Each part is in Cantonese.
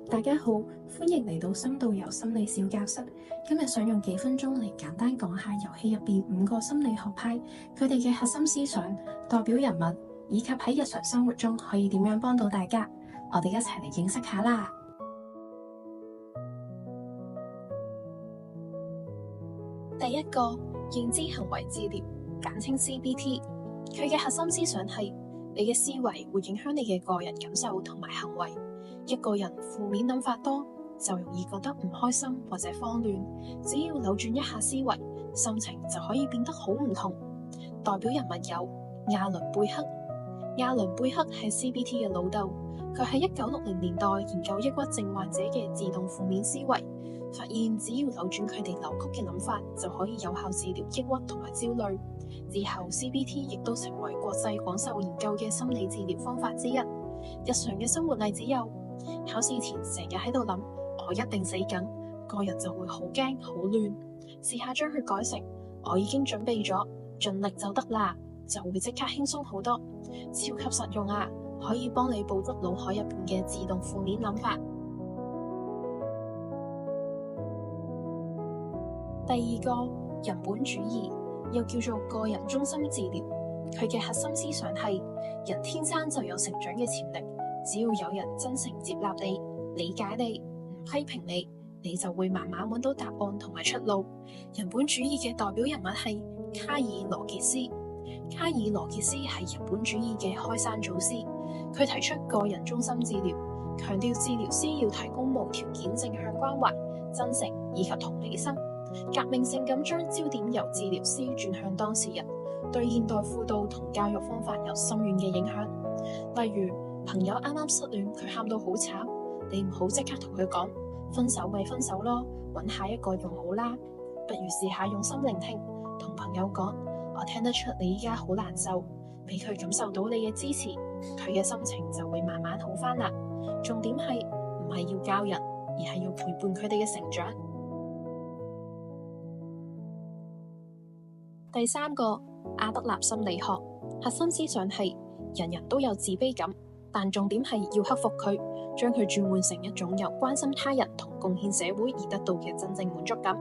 大家好，歡迎嚟到深度遊心理小教室。今日想用幾分鐘嚟簡單講下遊戲入邊5個心理學派，佢哋嘅核心思想、代表人物，以及喺日常生活中可以點樣幫到大家。我哋一齊嚟認識下啦。第一個，認知行為治療，簡稱 CBT。佢嘅核心思想係，你嘅思維會影響你嘅個人感受同埋行為。一個人負面諗法多，就容易覺得唔開心或者慌亂。只要扭轉一下思維，心情就可以變得好唔同。代表人物有亞倫貝克。亞倫貝克係 CBT 嘅老豆，佢喺1960年代研究抑鬱症患者嘅自動負面思維，發現只要扭轉佢哋扭曲嘅諗法，就可以有效治療抑鬱同埋焦慮。之後 CBT 亦都成為國際廣受研究嘅心理治療方法之一。日常嘅生活例子有：考試前成日喺度諗我一定死緊，個人就會好驚好亂。試下將佢改成我已經準備咗，盡力就得啦，就會即刻輕鬆好多。超級實用啊，可以幫你捕捉腦海入邊嘅自動負面諗法。第二個，人本主義，又叫做個人中心治療。佢嘅核心思想係，人天生就有成長嘅潛力，只要有人真誠接納你、理解你、唔批評你，你就會慢慢揾到答案同埋出路。人本主義嘅代表人物係卡爾羅傑斯。卡爾羅傑斯係人本主義嘅開山祖師，佢提出個人中心治療，強調治療師要提供無條件正向關懷、真誠以及同理心，革命性咁將焦點由治療師轉向當事人，對現代輔導同教育方法有深遠嘅影響。例如，朋友啱啱失戀，佢喊到好慘，你唔好即刻同佢講分手咪分手咯，揾下一個仲好啦。不如試下用心聆聽，同朋友講，我聽得出你依家好難受，俾佢感受到你嘅支持，佢嘅心情就會慢慢好返啦。重點係唔係要教人，而係要陪伴佢哋嘅成長。第三個，阿德勒心理學，核心思想係人人都有自卑感，但重點係要克服佢，將佢轉換成一種由關心他人同貢獻社會而得到嘅真正滿足感。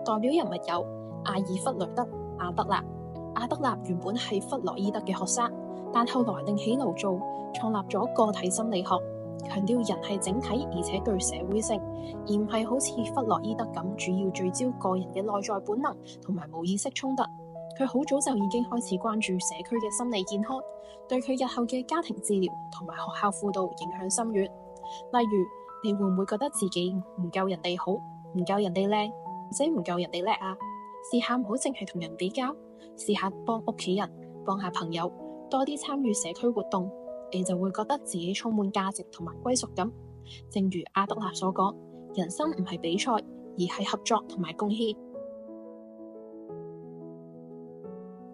代表人物有阿爾弗雷德·阿德勒。阿德勒原本係弗洛伊德嘅學生，但後來另起爐灶，創立咗個體心理學，強調人係整體而且具社會性，而唔係好似弗洛伊德咁主要聚焦個人嘅內在本能同埋無意識衝突。佢好早就已經開始關注社區嘅心理健康，對佢日後嘅家庭治療同埋學校輔導影響深遠。例如，你會唔會覺得自己唔夠人哋好，唔夠人哋靚，或者唔夠人哋叻啊？試下唔好淨係同人比較，試下幫屋企人、幫下朋友，多啲參與社區活動，你就會覺得自己充滿價值同埋歸屬感。正如阿德勒所講，人生唔係比賽，而係合作同埋貢獻。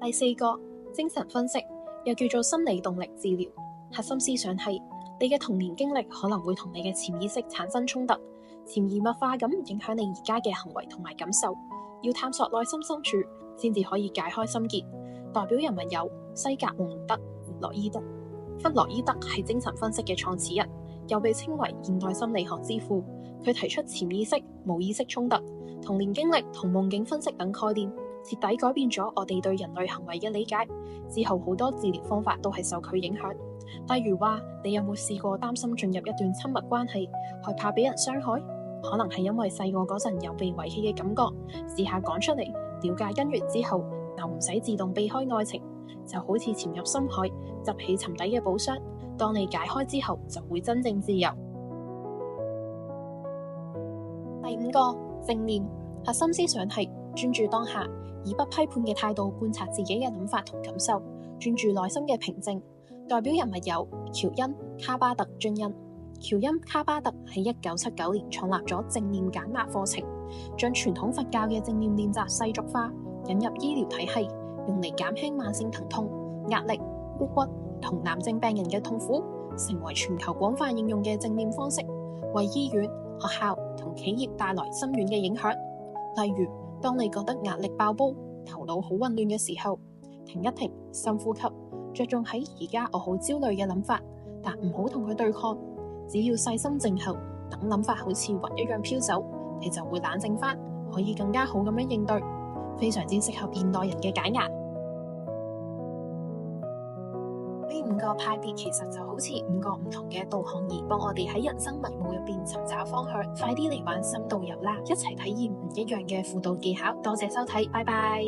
第四個，精神分析，又叫做心理動力治療。核心思想係，你嘅童年經歷可能會同你嘅潛意識產生衝突，潛移默化咁影響你而家嘅行為同埋感受。要探索內心深處，先至可以解開心結。代表人物有西格蒙德·弗洛伊德。弗洛伊德係精神分析嘅創始人，又被稱為現代心理學之父。佢提出潛意識、無意識衝突、童年經歷同夢境分析等概念，徹底改變咗我哋對人類行為嘅理解。之後好多治療方法都係受佢影響。例如話，你有冇試過擔心進入一段親密關係，害怕俾人傷害？可能係因為細個嗰陣有被遺棄嘅感覺。試下講出嚟，了解根源之後，就唔使自動避開愛情，就好似潛入深海，執起沉底嘅寶箱。當你解開之後，就會真正自由。第五個，正念，核心思想係專注當下，以不批判嘅態度觀察自己嘅諗法同感受，專注內心嘅平靜。代表人物有喬恩·卡巴特津恩。喬恩·卡巴特喺1979年創立咗正念減壓課程，將傳統佛教嘅正念練習世俗化，引入醫療體系，用嚟減輕慢性疼痛、壓力、抑鬱同癌症病人嘅痛苦，成為全球廣泛應用嘅正念方式，為醫院、學校同企業帶來深遠嘅影響。例如，當你覺得壓力爆煲、頭腦好混亂嘅時候，停一停，深呼吸，着重喺而家我好焦慮嘅諗法，但唔好同佢對抗。只要細心靜候，等諗法好似雲一樣飄走，你就會冷靜返，可以更加好咁樣應對，非常之適合現代人嘅解壓。呢5個派別其實就好似5個唔同嘅導航儀，幫我哋喺人生迷霧入邊尋找方向。快啲嚟玩深度遊啦，一齊體驗唔一樣嘅輔導技巧。多謝收睇，拜拜。